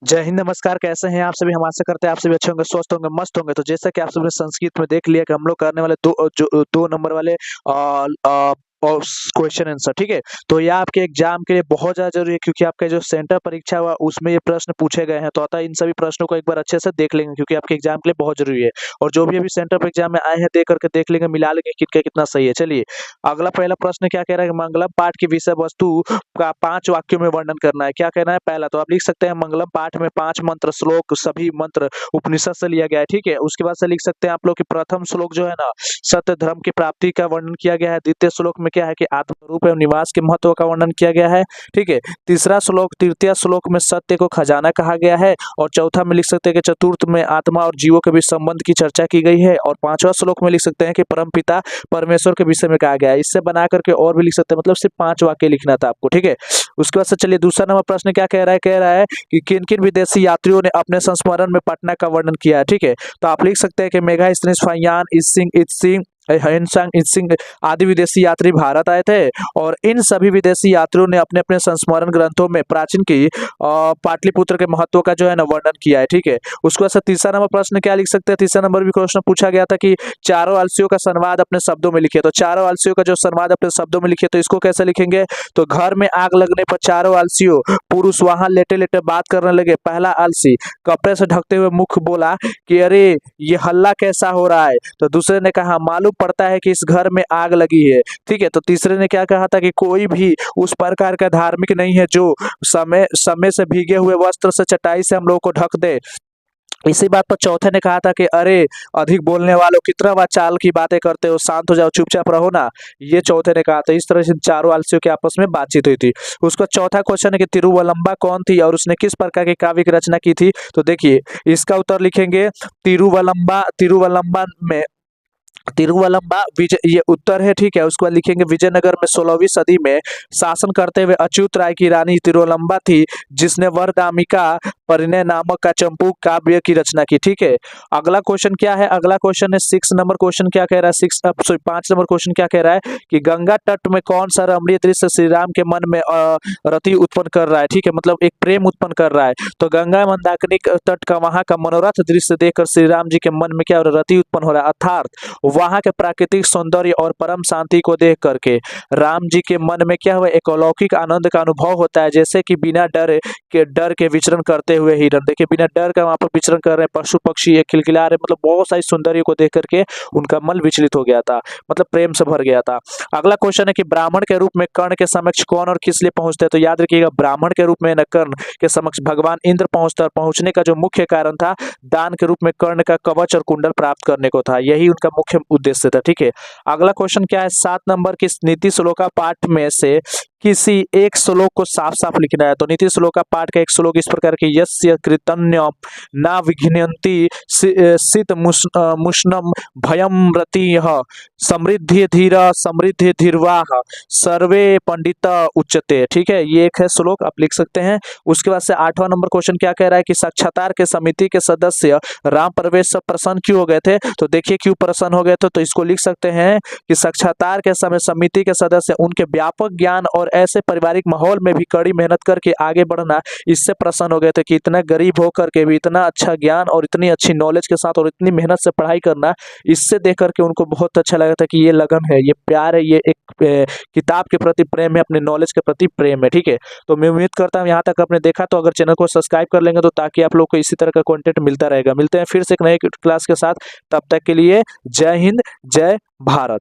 जय हिंद, नमस्कार। कैसे हैं आप सभी? हम आशा करते हैं आप सभी अच्छे होंगे, स्वस्थ होंगे, मस्त होंगे। तो जैसा कि आप सभी ने संस्कृत में देख लिया कि हम लोग करने वाले दो नंबर वाले और क्वेश्चन आंसर, ठीक है? तो ये आपके एग्जाम के लिए बहुत ज़्यादा ज़रूरी है, क्योंकि आपका जो सेंटर परीक्षा हुआ उसमें ये प्रश्न पूछे गए हैं। तो अतः इन सभी प्रश्नों को एक बार अच्छे से देख लेंगे, क्योंकि आपके एग्जाम के लिए बहुत ज़रूरी है। और जो भी अभी सेंटर पर एग्जाम में आए हैं, देख करके देख लेंगे, मिला लेंगे किनका कितना सही है। चलिए, अगला पहला प्रश्न क्या कह रहा है कि मंगलम पाठ की विषय वस्तु का 5 वाक्यों में वर्णन करना है। क्या कहना है? पहला तो आप लिख सकते हैं मंगलम पाठ में 5 मंत्र, श्लोक, सभी मंत्र उपनिषद से लिया गया है, ठीक है? उसके बाद से लिख सकते हैं आप लोग कि प्रथम श्लोक जो है ना, सत्य धर्म की प्राप्ति का वर्णन किया गया है। द्वितीय श्लोक में क्या है कि आत्मरूप एवं निवास के महत्व का वर्णन किया गया है, ठीक है? तृतीय श्लोक में सत्य को खजाना कहा गया है। और चौथा में लिख सकते हैं कि चतुर्थ में आत्मा और जीवों के बीच संबंध की चर्चा की गई है। और पांचवा श्लोक में लिख सकते हैं कि परमपिता परमेश्वर के विषय में कहा गया है। इससे बना करके और भी लिख सकते हैं, मतलब सिर्फ 5 वाक्य लिखना था आपको, ठीक है? उसके बाद से चलिए, दूसरा नंबर प्रश्न क्या कह रहा है? कह रहा है कि किन किन विदेशी यात्रियों ने अपने संस्मरण में पटना का वर्णन किया है, ठीक है? तो आप लिख सकते हैं कि Megasthenes Fa Hien I Tsing Hiuen Tsang I Tsing आदि विदेशी यात्री भारत आए थे। और इन सभी विदेशी यात्रियों ने अपने अपने संस्मरण ग्रंथों में प्राचीन की पाटलिपुत्र के महत्व का जो है ना वर्णन किया है, ठीक है? उसके बाद से तीसरा नंबर प्रश्न क्या लिख सकते हैं? तीसरा नंबर भी क्वेश्चन पूछा गया था कि चारों अलसियों का संवाद अपने शब्दों में लिखिए। तो चारों अलसियों का जो संवाद अपने शब्दों में लिखिए, तो इसको कैसे लिखेंगे? तो घर में आग लगने पर चारों आलसियों पुरुष वहां लेटे लेटे बात करने लगे। पहला आलसी कपड़े से ढकते हुए मुख बोला कि अरे ये हल्ला कैसा हो रहा है? तो दूसरे ने कहा मालूम पड़ता है कि इस घर में आग लगी है, ठीक है? तो तीसरे ने क्या कहा था कि कोई भी उस प्रकार का धार्मिक नहीं है जो समय समय से भीगे हुए वस्त्र से चटाई से हम लोग को ढक दे। इसी बात पर चौथे ने कहा था कि अरे अधिक बोलने वालों, कितना चाल की बातें करते हो, शांत हो जाओ, चुपचाप रहो ना। ये चौथे ने कहा था। इस तरह से चारों आलसियों के आपस में बातचीत हुई थी। उसका चौथा क्वेश्चन है कि तिरुवलंबा कौन थी और उसने किस प्रकार की काव्य की रचना की थी? तो देखिए, इसका उत्तर लिखेंगे तिरुवलंबा। तिरुवलंबा विजय, ये उत्तर है, ठीक है? उसके बाद लिखेंगे विजयनगर में 16वीं सदी में शासन करते हुए अच्युत राय की रानी तिरुवलंबा थी, जिसने वरदामिका परिणय नामक का चंपू काव्य की रचना की, ठीक है? अगला क्वेश्चन क्या है? अगला क्वेश्चन है 6 नंबर क्वेश्चन क्या कह रहा है? 5 नंबर क्वेश्चन क्या कह रहा है कि गंगा तट में कौन सा रमणीय दृश्य श्री राम के मन में रति उत्पन्न कर रहा है, ठीक है? मतलब एक प्रेम उत्पन्न कर रहा है। तो गंगा मंदाकिनी तट का वहां का मनोरथ दृश्य देखकर श्री राम जी के मन में क्या रति उत्पन्न हो रहा है, अर्थात वहां के प्राकृतिक सौंदर्य और परम शांति को देख करके राम जी के मन में क्या हुआ, एक अलौकिक आनंद का अनुभव होता है। जैसे कि बिना डर के विचरण करते हुए हिरण, देखिए बिना डर का वहां पर विचरण कर रहे हैं, पशु पक्षी ये खिलखिला रहे, मतलब बहुत सारी सौंदर्य को देख करके उनका मन विचलित हो गया था, मतलब प्रेम से भर गया था। अगला क्वेश्चन है कि ब्राह्मण के रूप में कर्ण के समक्ष कौन और किस लिए पहुंचते हैं? तो याद रखिएगा, ब्राह्मण के रूप में न कर्ण के समक्ष भगवान इंद्र पहुंचता, और पहुंचने का जो मुख्य कारण था, दान के रूप में कर्ण का कवच और कुंडल प्राप्त करने को था। यही उनका मुख्य उद्देश्य था, ठीक है? अगला क्वेश्चन क्या है? 7 नंबर की नीति श्लोका पाठ में से किसी एक श्लोक को साफ साफ लिखना है। तो नीति श्लोका पाठ का एक श्लोक इस प्रकार के, यस्य कृतन्यम ना विघ्नन्ति शीत मुष्णम भयम रतिः समृद्धि धीरा समृद्धि धीर्वाह सर्वे पंडित उच्चते, ठीक है? ये एक है श्लोक, आप लिख सकते हैं। उसके बाद से 8वां नंबर क्वेश्चन क्या कह रहा है कि साक्षात्कार के समिति के सदस्य राम प्रवेश से प्रसन्न क्यों हो गए थे? तो देखिए क्यों प्रसन्न हो गए थे, तो इसको लिख सकते हैं कि साक्षात्कार के समय समिति के सदस्य उनके व्यापक ज्ञान और ऐसे पारिवारिक माहौल में भी कड़ी मेहनत करके आगे बढ़ना, इससे प्रसन्न हो गए थे कि इतना गरीब होकर के भी इतना अच्छा ज्ञान और इतनी अच्छी नॉलेज के साथ और इतनी मेहनत से पढ़ाई करना, इससे देख करके उनको बहुत अच्छा लगा था कि ये लगन है, ये प्यार है, ये एक किताब के प्रति प्रेम है, अपने नॉलेज के प्रति प्रेम है, ठीक है? तो मैं उम्मीद करता हूँ यहाँ तक आपने देखा, तो अगर चैनल को सब्सक्राइब कर लेंगे तो ताकि आप लोग को इसी तरह का कंटेंट मिलता रहेगा। मिलते हैं फिर से एक नए क्लास के साथ, तब तक के लिए जय हिंद, जय भारत।